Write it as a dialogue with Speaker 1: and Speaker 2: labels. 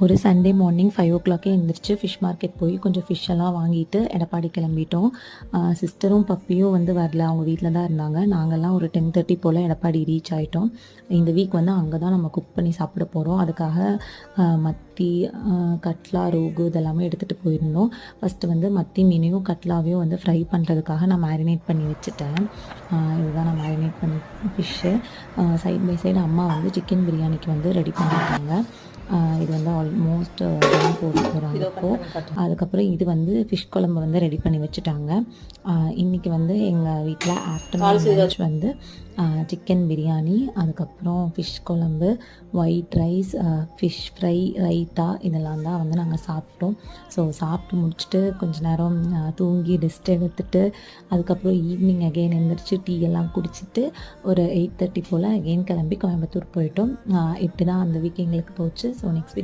Speaker 1: ஒரு Sunday morning 5 எழுந்திரிச்சு fish market போய் கொஞ்சம் ஃபிஷ் எல்லாம் வாங்கிட்டு எடப்பாடி கிளம்பிட்டோம். சிஸ்டரும் பப்பியும் வந்து வரல, அவங்க வீட்டில் தான் இருந்தாங்க. நாங்கள்லாம் ஒரு 10:30 போல் எடப்பாடி ரீச் ஆகிட்டோம். இந்த வீக் வந்து அங்கே தான் நம்ம குக் பண்ணி சாப்பிட போகிறோம். அதுக்காக மத்தி, கட்லா, ரோகு இதெல்லாமே எடுத்துகிட்டு போயிருந்தோம். ஃபஸ்ட்டு வந்து மத்தி மீனையும் கட்லாவையும் வந்து ஃப்ரை பண்ணுறதுக்காக நான் மேரினேட் பண்ணி வச்சுட்டேன். இதுதான் நான் மேரினேட் பண்ணி ஃபிஷ்ஷு. சைட் பை சைடு அம்மா வந்து சிக்கன் பிரியாணிக்கு வந்து ரெடி பண்ணியிருக்காங்க. இது வந்து ஆல்மோஸ்ட் தான் போட போகிறாங்க இப்போது. அதுக்கப்புறம் இது வந்து ஃபிஷ் குழம்பு வந்து ரெடி பண்ணி வச்சுட்டாங்க. இன்றைக்கி வந்து எங்கள் வீட்டில் ஆஃப்டர்நூன் லஞ்ச் வந்து சிக்கன் பிரியாணி, அதுக்கப்புறம் ஃபிஷ் குழம்பு, white rice, fish fry, raita இதெல்லாம் தான் வந்து நாங்கள் சாப்பிட்டோம். ஸோ சாப்பிட்டு முடிச்சுட்டு கொஞ்ச நேரம் தூங்கி ரெஸ்ட் எடுத்துட்டு அதுக்கப்புறம் ஈவினிங் அகெயின் எழுந்திரிச்சு டீ எல்லாம் குடிச்சிட்டு ஒரு 8:30 போல் அகெயின் கிளம்பி கோயம்புத்தூர் போயிட்டோம். இப்படி தான் அந்த வீக் எங்களுக்கு போச்சு. So next